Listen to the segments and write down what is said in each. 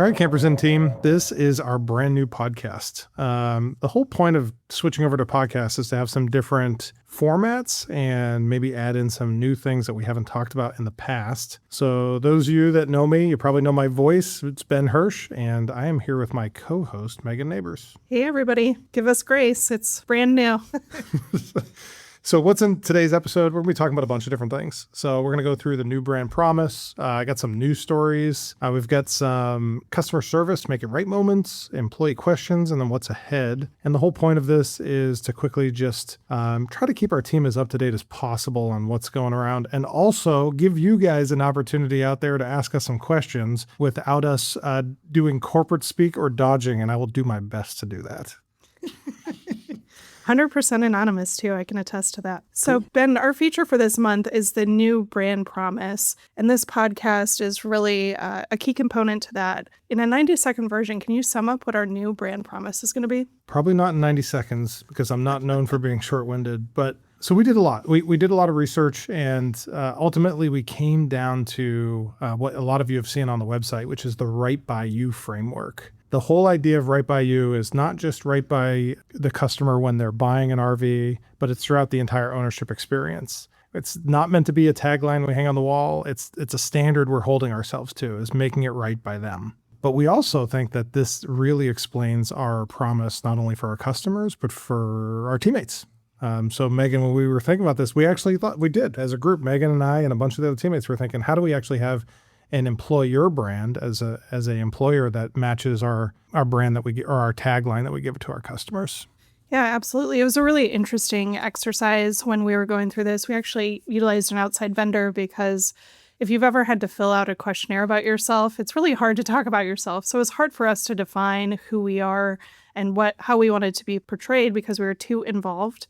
All right, Campers and team, this is our brand new podcast. The whole point of switching over to podcasts is to have some different formats and maybe add in some new things that we haven't talked about in the past. So those of you that know me, you probably know my voice. It's Ben Hirsch, and I am here with my co-host, Megan Neighbors. Hey, everybody. Give us grace. It's brand new. So what's in today's episode? We're going to be talking about a bunch of different things. So we're going to go through the new brand promise. I got some news stories. We've got some customer service, make it right moments, employee questions, and then what's ahead. And the whole point of this is to quickly just try to keep our team as up to date as possible on what's going around, and also give you guys an opportunity out there to ask us some questions without us doing corporate speak or dodging, and I will do my best to do that. 100% anonymous, too. I can attest to that. So, Ben, our feature for this month is the new brand promise. And this podcast is really a key component to that. In a 90-second version, can you sum up what our new brand promise is going to be? Probably not in 90 seconds because I'm not known for being short-winded. But so we did a lot. We did a lot of research, and ultimately we came down to what a lot of you have seen on the website, which is the Right By You framework. The whole idea of right by you is not just right by the customer when they're buying an RV, but it's throughout the entire ownership experience. It's not meant to be a tagline we hang on the wall. It's a standard we're holding ourselves to, is making it right by them. But we also think that this really explains our promise, not only for our customers, but for our teammates. So Megan, when we were thinking about this, we actually thought we did as a group. Megan and I and a bunch of the other teammates were thinking, how do we actually have an employer brand as a employer that matches our brand that we get, or our tagline that we give to our customers? Yeah, absolutely. It was a really interesting exercise when we were going through this. We actually utilized an outside vendor because if you've ever had to fill out a questionnaire about yourself, it's really hard to talk about yourself. So it's hard for us to define who we are and how we wanted to be portrayed because we were too involved.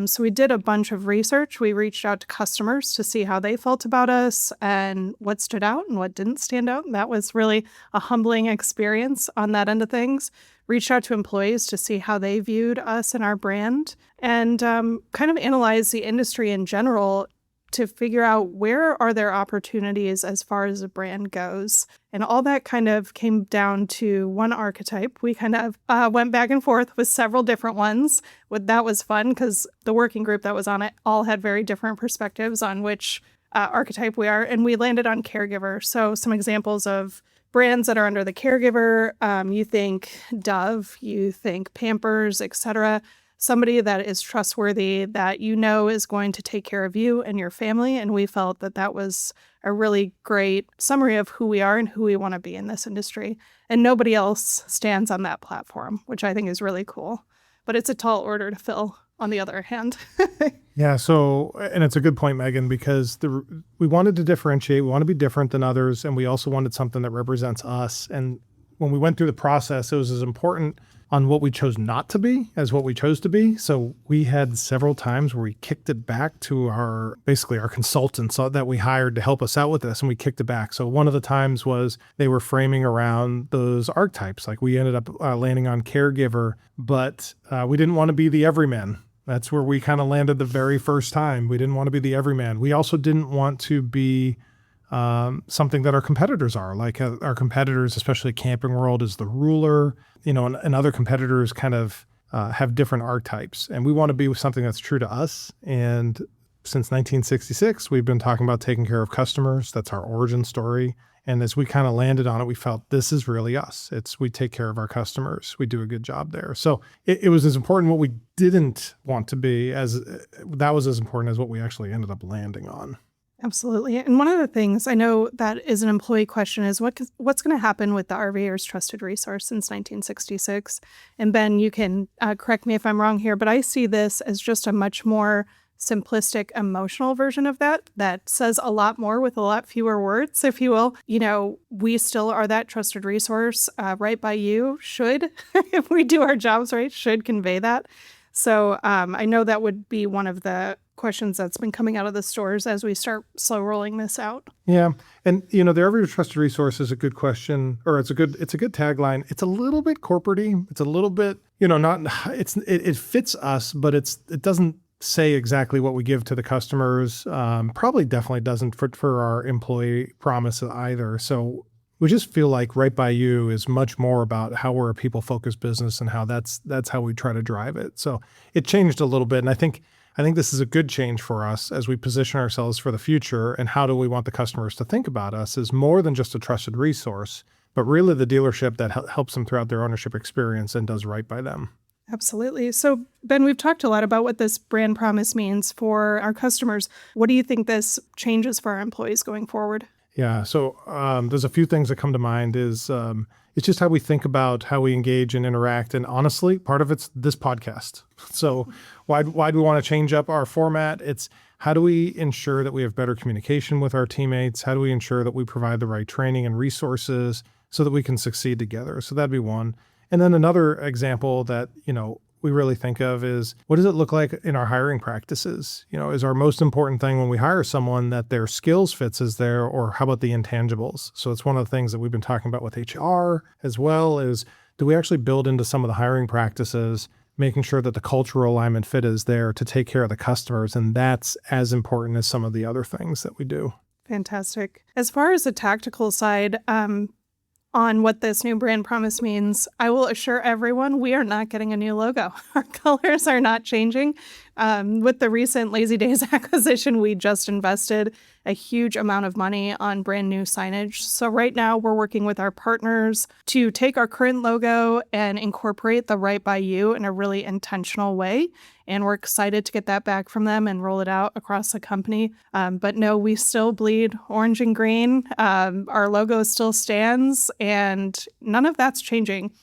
So we did a bunch of research. We reached out to customers to see how they felt about us and what stood out and what didn't stand out. And that was really a humbling experience on that end of things. Reached out to employees to see how they viewed us and our brand, and kind of analyze the industry in general to figure out where are there opportunities as far as a brand goes. And all that kind of came down to one archetype. We kind of went back and forth with several different ones. That was fun because the working group that was on it all had very different perspectives on which archetype we are. And we landed on Caregiver. So some examples of brands that are under the Caregiver, you think Dove, you think Pampers, etc. Somebody that is trustworthy, that you know is going to take care of you and your family. And we felt that that was a really great summary of who we are and who we want to be in this industry. And nobody else stands on that platform, which I think is really cool. But it's a tall order to fill, on the other hand. Yeah, so, and it's a good point, Megan, because we wanted to differentiate. We want to be different than others, and we also wanted something that represents us. And when we went through the process, it was as important on what we chose not to be as what we chose to be. So we had several times where we kicked it back to our consultants that we hired to help us out with this, and we kicked it back. So one of the times was they were framing around those archetypes. Like we ended up landing on Caregiver, but we didn't want to be the everyman. That's where we kind of landed the very first time. We didn't want to be the everyman. We also didn't want to be something that our competitors are. Like our competitors, especially Camping World, is the ruler, and other competitors kind of have different archetypes. And we want to be with something that's true to us. And since 1966, we've been talking about taking care of customers. That's our origin story. And as we kind of landed on it, we felt this is really us. We take care of our customers. We do a good job there. So it was as important what we didn't want to be that was as important as what we actually ended up landing on. Absolutely. And one of the things I know that is an employee question is what's going to happen with the RVer's trusted resource since 1966? And Ben, you can correct me if I'm wrong here, but I see this as just a much more simplistic, emotional version of that says a lot more with a lot fewer words, if you will. We still are that trusted resource. Right by you should, if we do our jobs right, should convey that. So I know that would be one of the questions that's been coming out of the stores as we start slow rolling this out. Yeah. And, the RVer Trusted Resource is a good question, or it's a good tagline. It's a little bit corporate-y. It's a little bit, it fits us, but it doesn't say exactly what we give to the customers. Probably definitely doesn't for our employee promise either. So we just feel like Right By You is much more about how we're a people-focused business and how that's how we try to drive it. So it changed a little bit, and I think this is a good change for us as we position ourselves for the future. And how do we want the customers to think about us as more than just a trusted resource, but really the dealership that helps them throughout their ownership experience and does right by them. Absolutely. So, Ben, we've talked a lot about what this brand promise means for our customers. What do you think this changes for our employees going forward? Yeah. So there's a few things that come to mind is it's just how we think about how we engage and interact. And honestly, part of it's this podcast. So why do we want to change up our format? It's how do we ensure that we have better communication with our teammates? How do we ensure that we provide the right training and resources so that we can succeed together? So that'd be one. And then another example that, we really think of is, what does it look like in our hiring practices? Is our most important thing when we hire someone that their skills fits is there, or how about the intangibles? So it's one of the things that we've been talking about with HR as well, is do we actually build into some of the hiring practices, making sure that the cultural alignment fit is there to take care of the customers. And that's as important as some of the other things that we do. Fantastic. As far as the tactical side, on what this new brand promise means, I will assure everyone we are not getting a new logo. Our colors are not changing. With the recent Lazy Days acquisition, we just invested a huge amount of money on brand new signage. So right now we're working with our partners to take our current logo and incorporate the Right By You in a really intentional way. And we're excited to get that back from them and roll it out across the company. But no, we still bleed orange and green. Our logo still stands, and none of that's changing.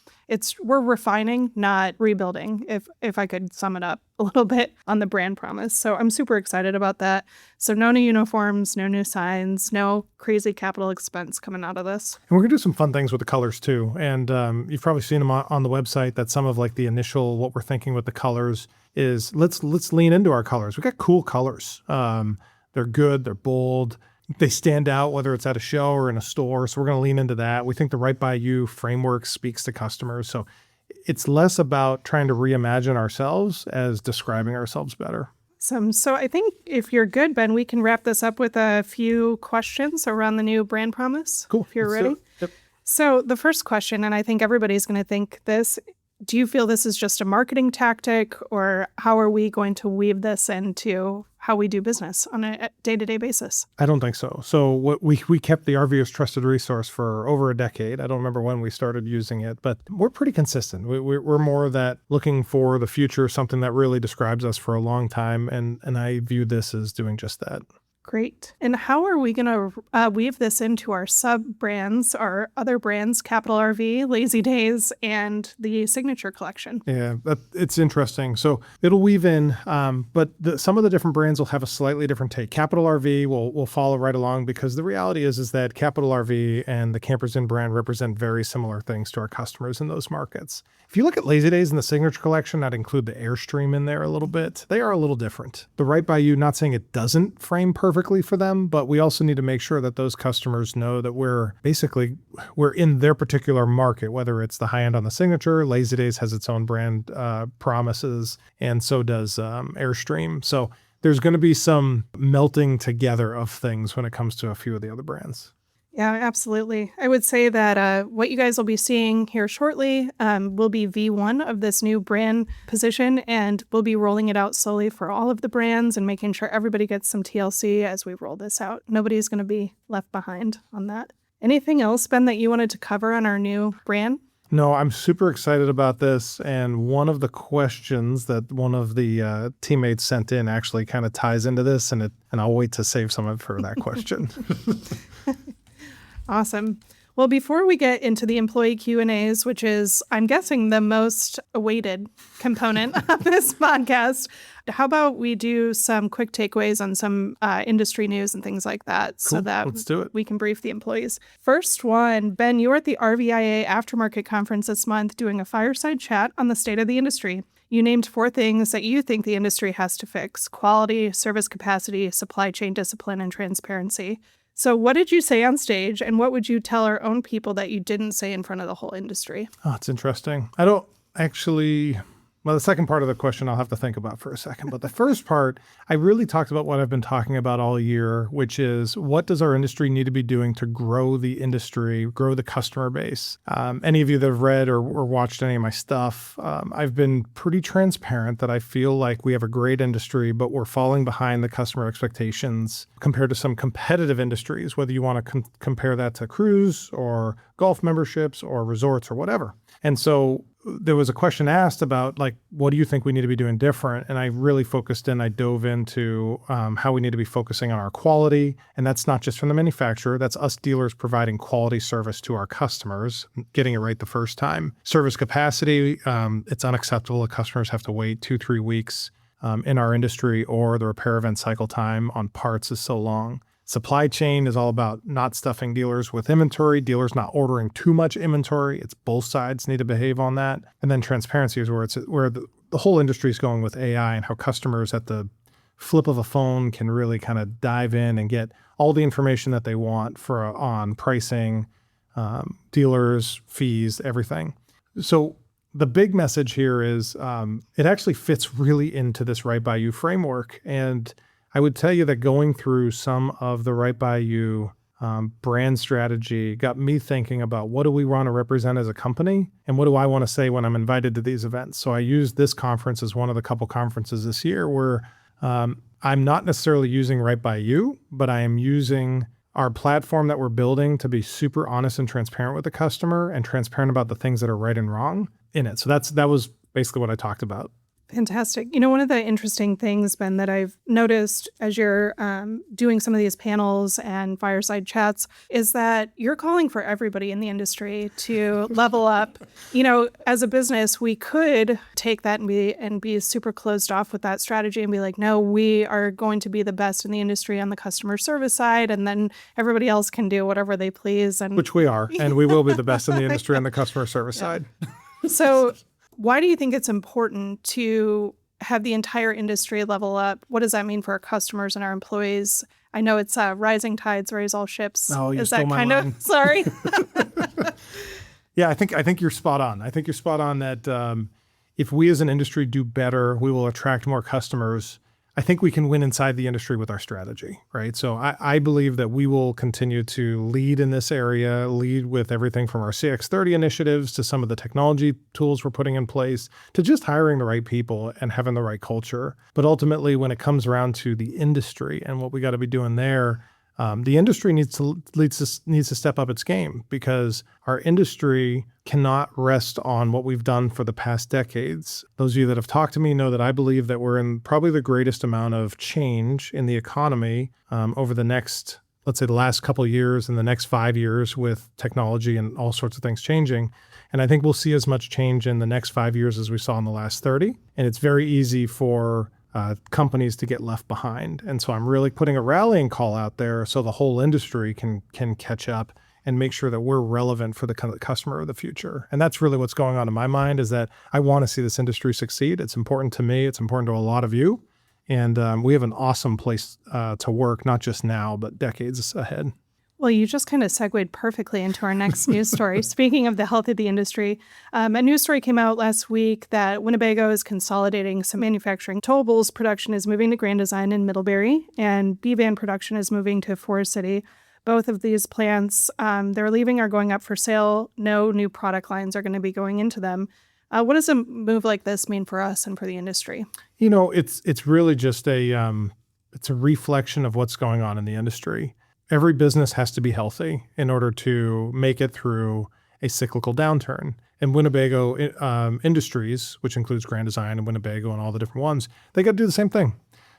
We're refining, not rebuilding, if I could sum it up a little bit on the brand promise. So I'm super excited about that. So no new uniforms, no new signs, no crazy capital expense coming out of this. And we're going to do some fun things with the colors too. And you've probably seen them on the website, that some of like the initial, what we're thinking with the colors is let's lean into our colors. We got cool colors. They're good. They're bold. They stand out, whether it's at a show or in a store. So we're going to lean into that. We think the Right By You framework speaks to customers. So it's less about trying to reimagine ourselves as describing ourselves better. So I think if you're good, Ben, we can wrap this up with a few questions around the new brand promise. Cool. If you're ready. Yep. So the first question, and I think everybody's going to think this, do you feel this is just a marketing tactic, or how are we going to weave this into how we do business on a day-to-day basis? I don't think so. So we kept the RVer's trusted resource for over a decade. I don't remember when we started using it, but we're pretty consistent. We're more that looking for the future, something that really describes us for a long time. And I view this as doing just that. Great. And how are we going to weave this into our sub-brands, our other brands, Capital RV, Lazy Days, and the Signature Collection? Yeah, it's interesting. So it'll weave in, but some of the different brands will have a slightly different take. Capital RV will follow right along, because the reality is that Capital RV and the Campers Inn brand represent very similar things to our customers in those markets. If you look at Lazy Days and the Signature Collection, I'd include the Airstream in there a little bit. They are a little different. The Right By You, not saying it doesn't frame perfectly for them, but we also need to make sure that those customers know that we're in their particular market, whether it's the high end on the Signature. Lazy Days has its own brand promises, and so does Airstream. So there's going to be some melting together of things when it comes to a few of the other brands. Yeah, absolutely. I would say that what you guys will be seeing here shortly will be V1 of this new brand position, and we'll be rolling it out slowly for all of the brands and making sure everybody gets some TLC as we roll this out. Nobody's going to be left behind on that. Anything else, Ben, that you wanted to cover on our new brand? No, I'm super excited about this. And one of the questions that one of the teammates sent in actually kind of ties into this, and I'll wait to save some of it for that question. Awesome. Well, before we get into the employee Q&As, which is, I'm guessing, the most awaited component of this podcast, how about we do some quick takeaways on some industry news and things like that, cool. So that Let's do it. We can brief the employees. First one, Ben, you were at the RVIA Aftermarket Conference this month doing a fireside chat on the state of the industry. You named 4 things that you think the industry has to fix: quality, service capacity, supply chain discipline, and transparency. So what did you say on stage, and what would you tell our own people that you didn't say in front of the whole industry? Oh, it's interesting. I don't actually Well, the second part of the question I'll have to think about for a second. But the first part, I really talked about what I've been talking about all year, which is what does our industry need to be doing to grow the industry, grow the customer base? Any of you that have read or watched any of my stuff, I've been pretty transparent that I feel like we have a great industry, but we're falling behind the customer expectations compared to some competitive industries, whether you want to compare that to cruise or golf memberships or resorts or whatever. And so there was a question asked about, like, what do you think we need to be doing different? And I really I dove into how we need to be focusing on our quality. And that's not just from the manufacturer. That's us dealers providing quality service to our customers, getting it right the first time. Service capacity, it's unacceptable that customers have to wait 2-3 weeks in our industry, or the repair event cycle time on parts is so long. Supply chain is all about not stuffing dealers with inventory, dealers not ordering too much inventory. It's both sides need to behave on that. And then transparency is where the whole industry is going with AI, and how customers at the flip of a phone can really kind of dive in and get all the information that they want on pricing, dealers, fees, everything. So the big message here is it actually fits really into this Right By You framework. And I would tell you that going through some of the Right By You brand strategy got me thinking about, what do we want to represent as a company? And what do I want to say when I'm invited to these events? So I used this conference as one of the couple conferences this year where I'm not necessarily using Right By You, but I am using our platform that we're building to be super honest and transparent with the customer, and transparent about the things that are right and wrong in it. So that was basically what I talked about. Fantastic. You know, one of the interesting things, Ben, that I've noticed as you're doing some of these panels and fireside chats is that you're calling for everybody in the industry to level up. You know, as a business, we could take that and be super closed off with that strategy and be like, no, we are going to be the best in the industry on the customer service side, and then everybody else can do whatever they please. And which we are, and we will be the best in the industry on the customer service side. So why do you think it's important to have the entire industry level up? What does that mean for our customers and our employees? I know it's rising tides raise all ships. Oh, you Is stole that my kind line. of sorry? Yeah, I think you're spot on. I think you're spot on that if we as an industry do better, we will attract more customers. I think we can win inside the industry with our strategy, right? So I believe that we will continue to lead in this area, lead with everything from our CX30 initiatives to some of the technology tools we're putting in place, to just hiring the right people and having the right culture. But ultimately, when it comes around to the industry and what we got to be doing there, the industry needs to step up its game, because our industry cannot rest on what we've done for the past decades. Those of you that have talked to me know that I believe that we're in probably the greatest amount of change in the economy over the next, let's say, the last couple of years and the next 5 years, with technology and all sorts of things changing. And I think we'll see as much change in the next 5 years as we saw in the last 30. And it's very easy for companies to get left behind. And so I'm really putting a rallying call out there so the whole industry can catch up and make sure that we're relevant for the customer of the future. And that's really what's going on in my mind, is that I want to see this industry succeed. It's important to me. It's important to a lot of you. And we have an awesome place to work, not just now, but decades ahead. Well, you just kind of segued perfectly into our next news story. Speaking of the health of the industry, a news story came out last week that Winnebago is consolidating some manufacturing. Towables production is moving to Grand Design in Middlebury, and B-Van production is moving to Forest City. Both of these plants they're leaving are going up for sale. No new product lines are going to be going into them. What does a move like this mean for us and for the industry? You know, it's really just it's a reflection of what's going on in the industry. Every business has to be healthy in order to make it through a cyclical downturn. And Winnebago Industries, which includes Grand Design and Winnebago and all the different ones, they got to do the same thing.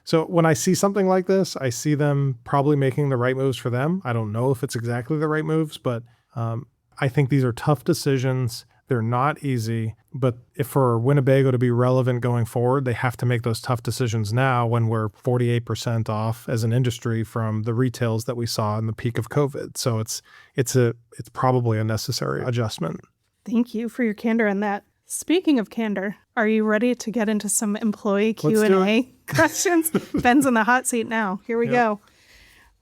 So when I see something like this, I see them probably making the right moves for them. I don't know if it's exactly the right moves, but I think these are tough decisions. They're not easy, but if for Winnebago to be relevant going forward, they have to make those tough decisions now when we're 48% off as an industry from the retails that we saw in the peak of COVID. So it's probably a necessary adjustment. Thank you for your candor on that. Speaking of candor, are you ready to get into some employee Q&A questions? Ben's in the hot seat now. Here we go.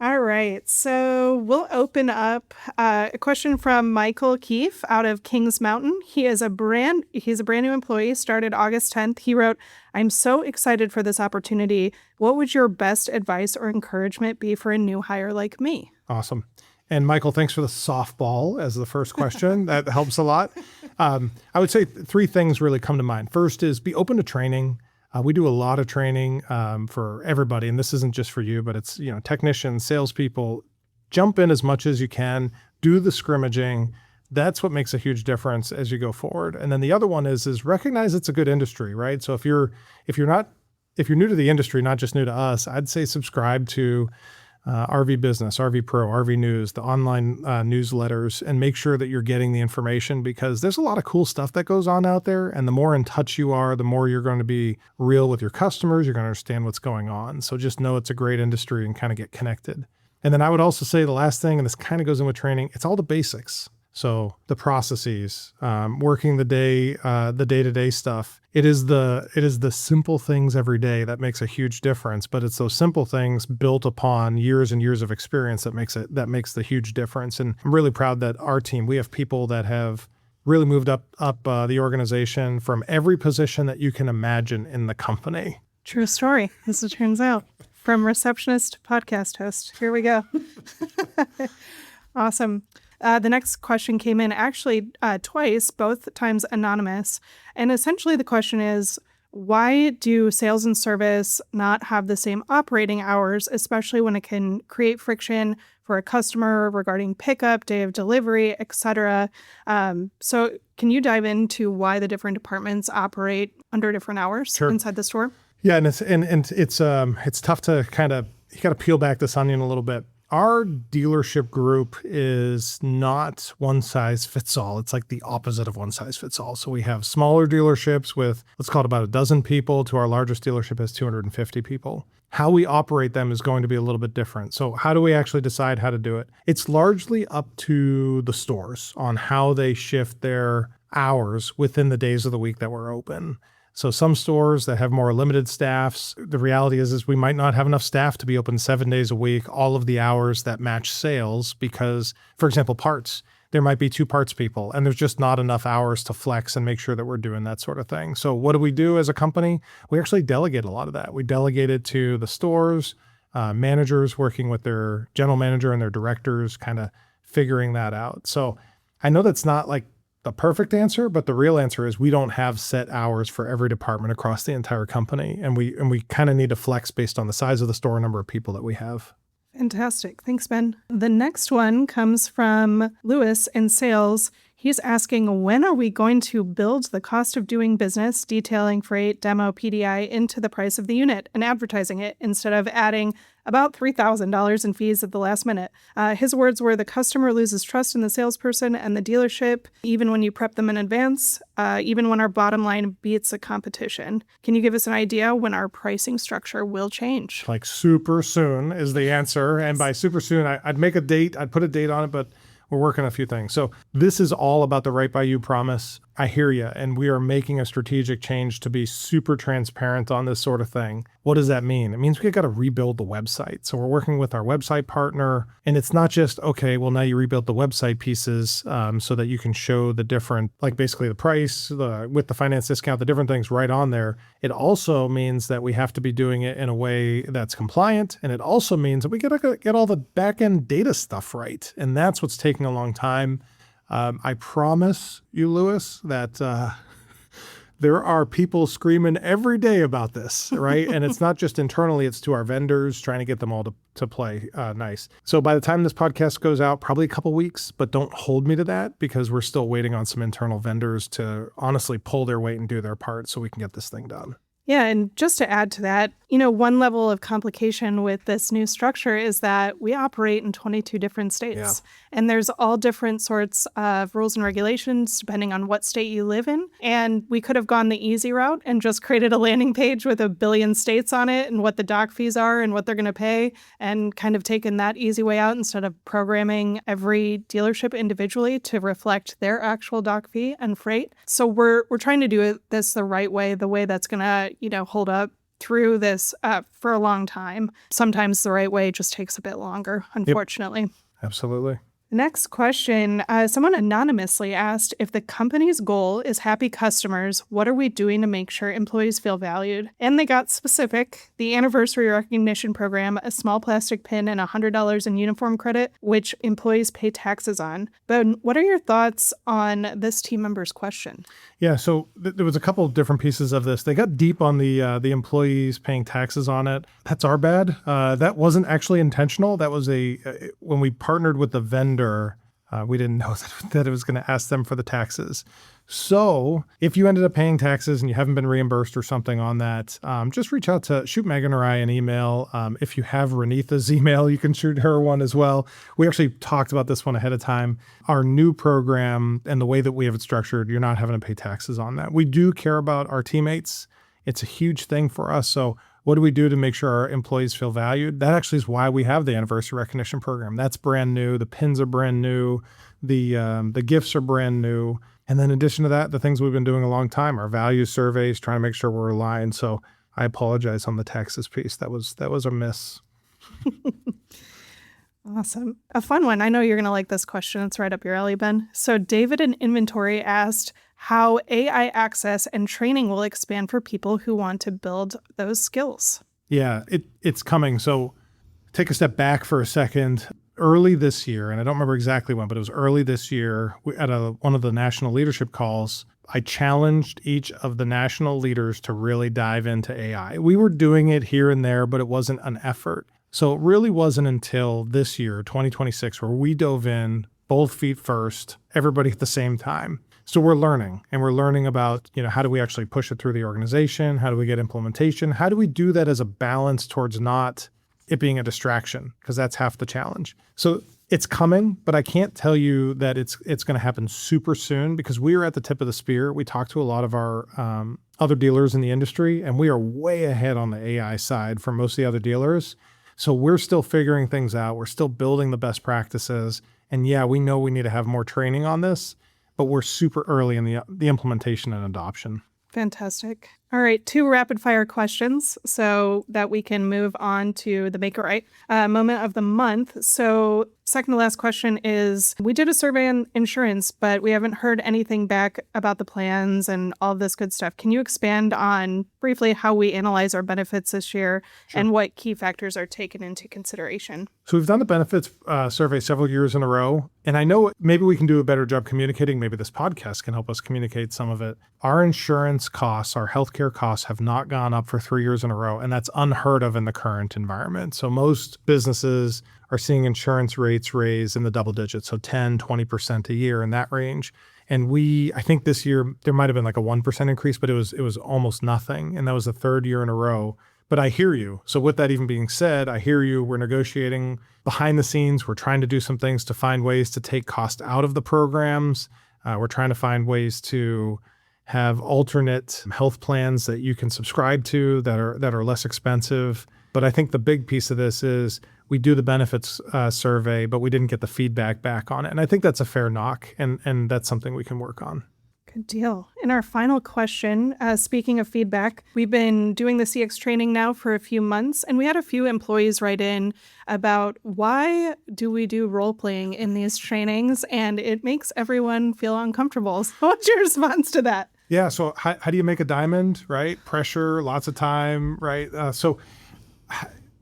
All right. So we'll open up a question from Michael Keefe out of Kings Mountain. He's a brand new employee, started August 10th. He wrote, "I'm so excited for this opportunity. What would your best advice or encouragement be for a new hire like me?" Awesome. And Michael, thanks for the softball as the first question. That helps a lot. I would say three things really come to mind. First is be open to training. We do a lot of training for everybody, and this isn't just for you, but it's technicians, salespeople. Jump in as much as you can. Do the scrimmaging. That's what makes a huge difference as you go forward. And then the other one is recognize it's a good industry, right? So if you're new to the industry, not just new to us, I'd say subscribe to RV Business, RV Pro, RV News, the online newsletters, and make sure that you're getting the information, because there's a lot of cool stuff that goes on out there. And the more in touch you are, the more you're going to be real with your customers. You're going to understand what's going on. So just know it's a great industry and kind of get connected. And then I would also say the last thing, and this kind of goes in with training, it's all the basics. So the processes, working the day-to-day stuff. It is the simple things every day that makes a huge difference. But it's those simple things built upon years and years of experience that makes the huge difference. And I'm really proud that our team, we have people that have really moved up the organization from every position that you can imagine in the company. True story, as it turns out. From receptionist to podcast host. Here we go. Awesome. The next question came in actually twice, both times anonymous. And essentially the question is, why do sales and service not have the same operating hours, especially when it can create friction for a customer regarding pickup, day of delivery, etc.? So can you dive into why the different departments operate under different hours inside the store? Yeah, and it's tough to you got to peel back this onion a little bit. Our dealership group is not one size fits all. It's like the opposite of one size fits all. So we have smaller dealerships with, let's call it about a dozen people, to our largest dealership has 250 people. How we operate them is going to be a little bit different. So how do we actually decide how to do it? It's largely up to the stores on how they shift their hours within the days of the week that we're open. So some stores that have more limited staffs, the reality is we might not have enough staff to be open 7 days a week, all of the hours that match sales, because, for example, parts, there might be 2 parts people and there's just not enough hours to flex and make sure that we're doing that sort of thing. So what do we do as a company? We actually delegate a lot of that. We delegate it to the stores, managers working with their general manager and their directors, kind of figuring that out. So I know that's not like the perfect answer, but the real answer is we don't have set hours for every department across the entire company. And we kind of need to flex based on the size of the store, number of people that we have. Fantastic. Thanks, Ben. The next one comes from Lewis in sales. He's asking, when are we going to build the cost of doing business, detailing, freight, demo, PDI into the price of the unit and advertising it, instead of adding about $3,000 in fees at the last minute? His words were, the customer loses trust in the salesperson and the dealership, even when you prep them in advance, even when our bottom line beats the competition. Can you give us an idea when our pricing structure will change? Like super soon is the answer. And by super soon, I'd make a date, I'd put a date on it, but we're working on a few things. So this is all about the right by you promise. I hear you. And we are making a strategic change to be super transparent on this sort of thing. What does that mean? It means we got to rebuild the website. So we're working with our website partner, and it's not just, okay, well, now you rebuild the website pieces so that you can show the different, like basically the price, with the finance discount, the different things right on there. It also means that we have to be doing it in a way that's compliant. And it also means that we got to get all the back end data stuff right. And that's what's taking a long time. I promise you, Lewis, that there are people screaming every day about this, right? And it's not just internally, it's to our vendors, trying to get them all to play nice. So by the time this podcast goes out, probably a couple weeks, but don't hold me to that, because we're still waiting on some internal vendors to honestly pull their weight and do their part so we can get this thing done. Yeah, and just to add to that, one level of complication with this new structure is that we operate in 22 different states. Yeah. And there's all different sorts of rules and regulations depending on what state you live in. And we could have gone the easy route and just created a landing page with 1 billion states on it and what the dock fees are and what they're going to pay, and kind of taken that easy way out instead of programming every dealership individually to reflect their actual dock fee and freight. So we're trying to do this the right way, the way that's going to hold up through this for a long time. Sometimes the right way just takes a bit longer, unfortunately. Yep. Absolutely. Next question. Someone anonymously asked, if the company's goal is happy customers, what are we doing to make sure employees feel valued? And they got specific. The anniversary recognition program, a small plastic pin, and $100 in uniform credit, which employees pay taxes on. But what are your thoughts on this team member's question? Yeah, so there was a couple of different pieces of this. They got deep on the employees paying taxes on it. That's our bad. That wasn't actually intentional. That was when we partnered with the vendor, we didn't know that it was going to ask them for the taxes. So if you ended up paying taxes and you haven't been reimbursed or something on that, just shoot Megan or I an email. If you have Renitha's email, you can shoot her one as well. We actually talked about this one ahead of time. Our new program and the way that we have it structured, you're not having to pay taxes on that. We do care about our teammates. It's a huge thing for us. So what do we do to make sure our employees feel valued? That actually is why we have the anniversary recognition program. That's brand new. The pins are brand new. The gifts are brand new. And then in addition to that, the things we've been doing a long time, our value surveys, trying to make sure we're aligned. So I apologize on the taxes piece. That was a miss. Awesome. A fun one. I know you're going to like this question. It's right up your alley, Ben. So David in Inventory asked how AI access and training will expand for people who want to build those skills. Yeah, it's coming. So take a step back for a second. Early this year, and I don't remember exactly when, but it was early this year, at one of the national leadership calls, I challenged each of the national leaders to really dive into AI. We were doing it here and there, but it wasn't an effort. So it really wasn't until this year, 2026, where we dove in both feet first, everybody at the same time. So we're learning about, how do we actually push it through the organization? How do we get implementation? How do we do that as a balance towards not it being a distraction? Because that's half the challenge. So it's coming, but I can't tell you that it's going to happen super soon because we are at the tip of the spear. We talk to a lot of our other dealers in the industry, and we are way ahead on the AI side from most of the other dealers. So we're still figuring things out. We're still building the best practices. And yeah, we know we need to have more training on this, but we're super early in the implementation and adoption. Fantastic. All right, 2 rapid fire questions so that we can move on to the Make It Right moment of the month. So second to last question is, we did a survey on insurance, but we haven't heard anything back about the plans and all this good stuff. Can you expand on briefly how we analyze our benefits this year and what key factors are taken into consideration? So we've done the benefits survey several years in a row, and I know maybe we can do a better job communicating. Maybe this podcast can help us communicate some of it. Our insurance costs, our healthcare costs have not gone up for 3 years in a row, and that's unheard of in the current environment. So most businesses are seeing insurance rates raise in the double digits, so 10, 20% a year in that range. And I think this year there might have been like a 1% increase, but it was almost nothing. And that was the 3rd year in a row. But I hear you. So with that even being said, I hear you. We're negotiating behind the scenes. We're trying to do some things to find ways to take cost out of the programs. We're trying to find ways to have alternate health plans that you can subscribe to that are less expensive. But I think the big piece of this is we do the benefits survey, but we didn't get the feedback back on it. And I think that's a fair knock, and that's something we can work on. Good deal. And our final question, speaking of feedback, we've been doing the CX training now for a few months, and we had a few employees write in about why do we do role-playing in these trainings, and it makes everyone feel uncomfortable. So what's your response to that? Yeah, so how do you make a diamond, right? Pressure, lots of time, right? So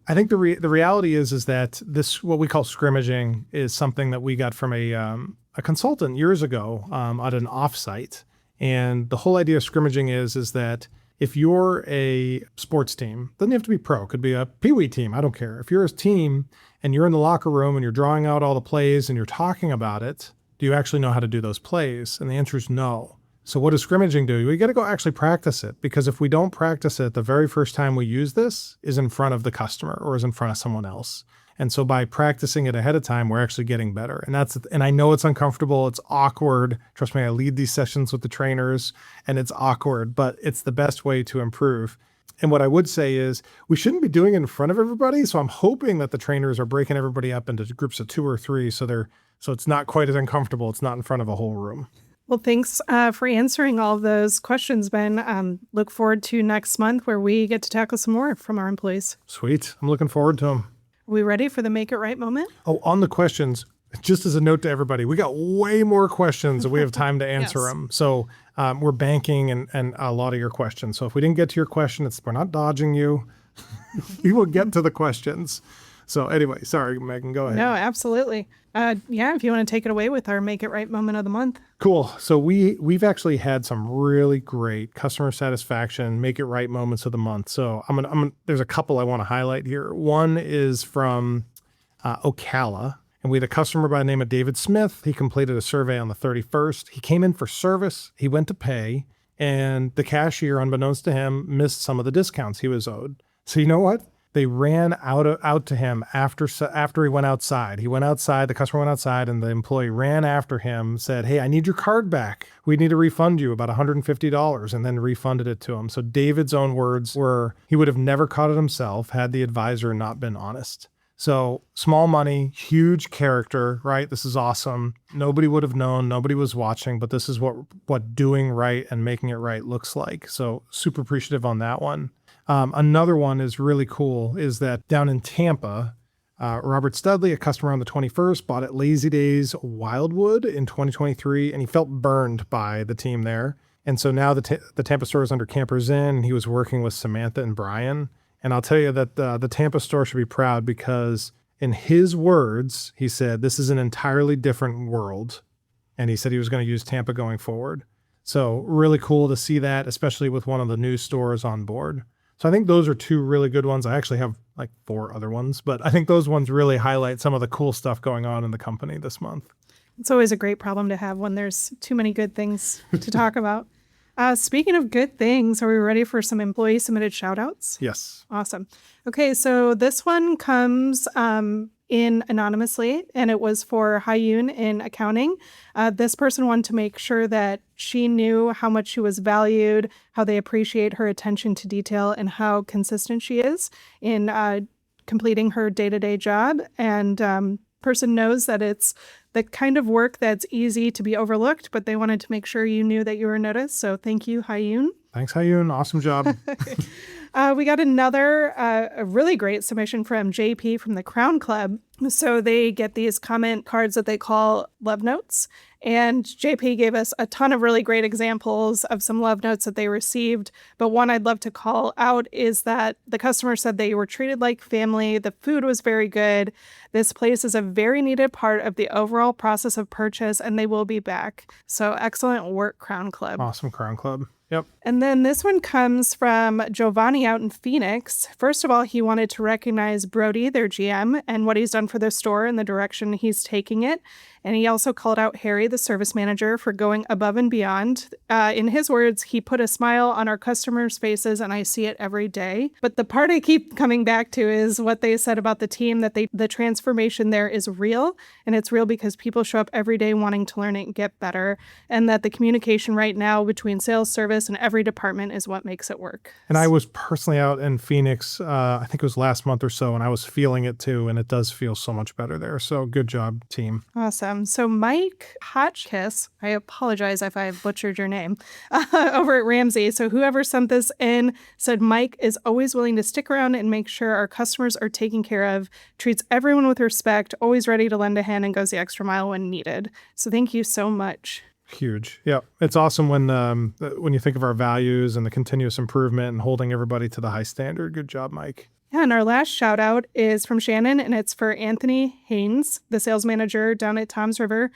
I think the reality is that this, what we call scrimmaging, is something that we got from a consultant years ago at an offsite. And the whole idea of scrimmaging is that if you're a sports team, doesn't have to be pro, could be a peewee team, I don't care. If you're a team and you're in the locker room and you're drawing out all the plays and you're talking about it, do you actually know how to do those plays? And the answer is no. So what does scrimmaging do? We got to go actually practice it, because if we don't practice it, the very first time we use this is in front of the customer or is in front of someone else. And so by practicing it ahead of time, we're actually getting better. And I know it's uncomfortable. It's awkward. Trust me, I lead these sessions with the trainers and it's awkward, but it's the best way to improve. And what I would say is we shouldn't be doing it in front of everybody. So I'm hoping that the trainers are breaking everybody up into groups of 2 or 3. So it's not quite as uncomfortable. It's not in front of a whole room. Well, thanks for answering all of those questions, Ben. Look forward to next month where we get to tackle some more from our employees. Sweet. I'm looking forward to them. Are we ready for the make it right moment? Oh, on the questions, just as a note to everybody, we got way more questions and we have time to answer Yes. them. So we're banking and a lot of your questions. So if we didn't get to your question, we're not dodging you. We will get to the questions. So anyway, sorry, Megan, go ahead. No, absolutely. If you want to take it away with our make it right moment of the month. Cool. So we've actually had some really great customer satisfaction, make it right moments of the month. So there's a couple I want to highlight here. One is from Ocala. And we had a customer by the name of David Smith. He completed a survey on the 31st. He came in for service. He went to pay, and the cashier, unbeknownst to him, missed some of the discounts he was owed. So you know what? They ran out to him after he went outside. He went outside, the customer went outside, and the employee ran after him, said, "Hey, I need your card back. We need to refund you about $150, and then refunded it to him. So David's own words were, he would have never caught it himself had the advisor not been honest. So small money, huge character, right? This is awesome. Nobody would have known, nobody was watching, but this is what doing right and making it right looks like. So super appreciative on that one. Another one is really cool is that down in Tampa, Robert Studley, a customer on the 21st, bought at Lazy Days Wildwood in 2023, and he felt burned by the team there. And so now the Tampa store is under Campers Inn, and he was working with Samantha and Brian. And I'll tell you that the Tampa store should be proud because in his words, he said, this is an entirely different world. And he said he was going to use Tampa going forward. So really cool to see that, especially with one of the new stores on board. So I think those are two really good ones. I actually have like 4 other ones, but I think those ones really highlight some of the cool stuff going on in the company this month. It's always a great problem to have when there's too many good things to talk about. Speaking of good things, are we ready for some employee submitted shout outs? Yes. Awesome. Okay, so this one comes in anonymously, and it was for Hyun in accounting. This person wanted to make sure that she knew how much she was valued, how they appreciate her attention to detail, and how consistent she is in completing her day-to-day job. And person knows that it's the kind of work that's easy to be overlooked, but they wanted to make sure you knew that you were noticed. So thank you, Hyun. Thanks, Hyun. Awesome job. We got another a really great submission from JP from the Crown Club. So they get these comment cards that they call love notes. And JP gave us a ton of really great examples of some love notes that they received. But one I'd love to call out is that the customer said they were treated like family. The food was very good. This place is a very needed part of the overall process of purchase, and they will be back. So excellent work, Crown Club. Awesome, Crown Club. Yep. And then this one comes from Giovanni out in Phoenix. First of all, he wanted to recognize Brody, their GM, and what he's done for the store and the direction he's taking it. And he also called out Harry, the service manager, for going above and beyond. In his words, he put a smile on our customers' faces, and I see it every day. But the part I keep coming back to is what they said about the team, that the transformation there is real. And it's real because people show up every day wanting to learn and get better. And that the communication right now between sales, service, and every department is what makes it work. And I was personally out in Phoenix, I think it was last month or so, and I was feeling it too. And it does feel so much better there. So good job, team. Awesome. So Mike Hotchkiss, I apologize if I butchered your name, over at Ramsey. So whoever sent this in said Mike is always willing to stick around and make sure our customers are taken care of, treats everyone with respect, always ready to lend a hand, and goes the extra mile when needed. So thank you so much. Huge. Yeah. It's awesome when you think of our values and the continuous improvement and holding everybody to the high standard. Good job, Mike. Yeah, and our last shout out is from Shannon, and it's for Anthony Haynes, the sales manager down at Tom's River.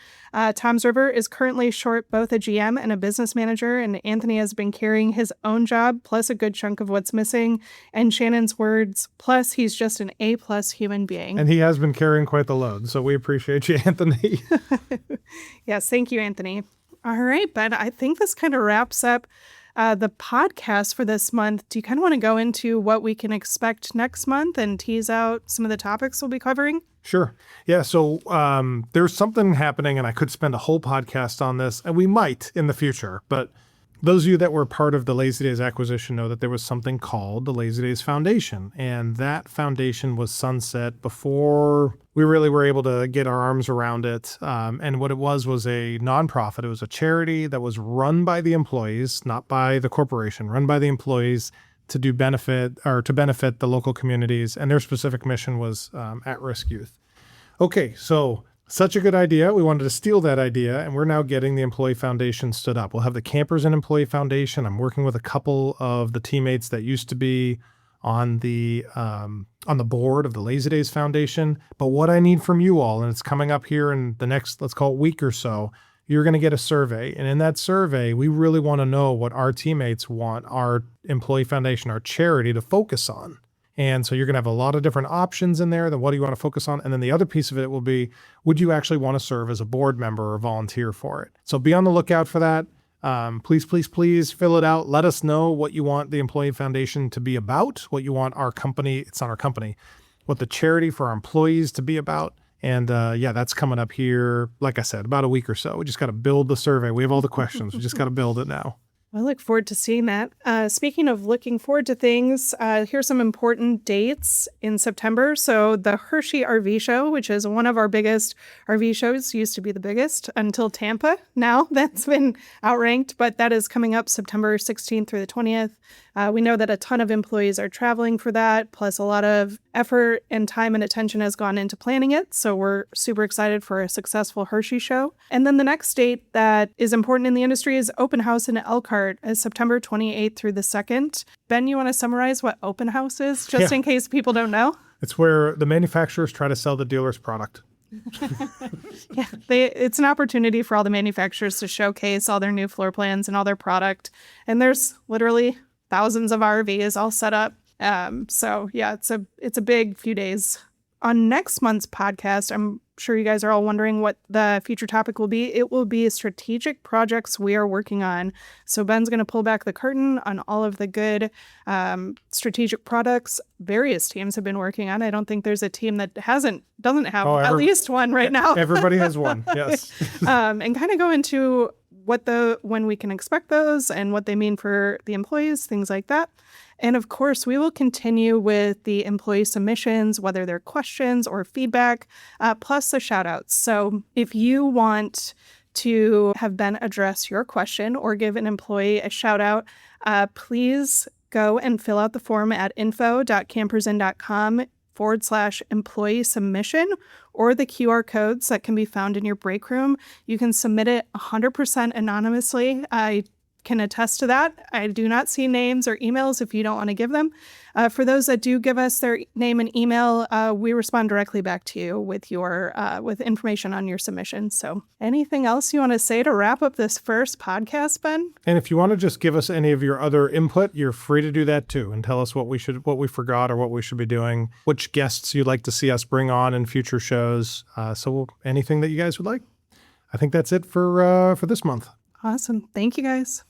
Tom's River is currently short both a GM and a business manager, and Anthony has been carrying his own job plus a good chunk of what's missing. And Shannon's words, plus he's just an A+ human being. And he has been carrying quite the load, so we appreciate you, Anthony. Yes, thank you, Anthony. All right, Ben, I think this kind of wraps up the podcast for this month. Do you kind of want to go into what we can expect next month and tease out some of the topics we'll be covering? Sure. Yeah. So there's something happening, and I could spend a whole podcast on this, and we might in the future. But those of you that were part of the Lazy Days acquisition know that there was something called the Lazy Days Foundation. And that foundation was sunset before we really were able to get our arms around it. And what it was a nonprofit. It was a charity that was run by the employees, not by the corporation, run by the employees to do benefit or to benefit the local communities. And their specific mission was at-risk youth. Okay, so such a good idea. We wanted to steal that idea, and we're now getting the Employee Foundation stood up. We'll have the Campers and Employee Foundation. I'm working with a couple of the teammates that used to be on the board of the Lazy Days Foundation. But what I need from you all, and it's coming up here in the next, let's call it week or so, you're going to get a survey. And in that survey, we really want to know what our teammates want our Employee Foundation, our charity, to focus on. And so you're going to have a lot of different options in there. Then what do you want to focus on? And then the other piece of it will be, would you actually want to serve as a board member or volunteer for it? So be on the lookout for that. Please, please, please fill it out. Let us know what you want the Employee Foundation to be about, what you want our company, it's not our company, what the charity for our employees to be about. And that's coming up here, like I said, about a week or so. We just got to build the survey. We have all the questions. We just got to build it now. I look forward to seeing that. Speaking of looking forward to things, here's some important dates in September. So the Hershey RV show, which is one of our biggest RV shows, used to be the biggest until Tampa. Now that's been outranked, but that is coming up September 16th through the 20th. We know that a ton of employees are traveling for that, plus a lot of effort and time and attention has gone into planning it. So we're super excited for a successful Hershey show. And then the next date that is important in the industry is Open House in Elkhart, is September 28th through the 2nd. Ben, you want to summarize what Open House is, just in case people don't know? It's where the manufacturers try to sell the dealer's product. It's an opportunity for all the manufacturers to showcase all their new floor plans and all their product. And there's literally thousands of RVs all set up. It's a big few days. On next month's podcast, I'm sure you guys are all wondering what the future topic will be. It will be strategic projects we are working on. So Ben's going to pull back the curtain on all of the good strategic products various teams have been working on. I don't think there's a team that doesn't have at least one right now. Everybody has one, yes. And kind of go into when we can expect those and what they mean for the employees, things like that. And of course, we will continue with the employee submissions, whether they're questions or feedback, plus the shout outs. So if you want to have Ben address your question or give an employee a shout out, please go and fill out the form at info.campersin.com/employee submission, or the QR codes that can be found in your break room. You can submit it 100% anonymously. I can attest to that. I do not see names or emails if you don't want to give them. For those that do give us their name and email, we respond directly back to you with with information on your submission. So anything else you want to say to wrap up this first podcast, Ben? And if you want to just give us any of your other input, you're free to do that too, and tell us what we forgot or what we should be doing, which guests you'd like to see us bring on in future shows. So anything that you guys would like. I think that's it for this month. Awesome. Thank you, guys.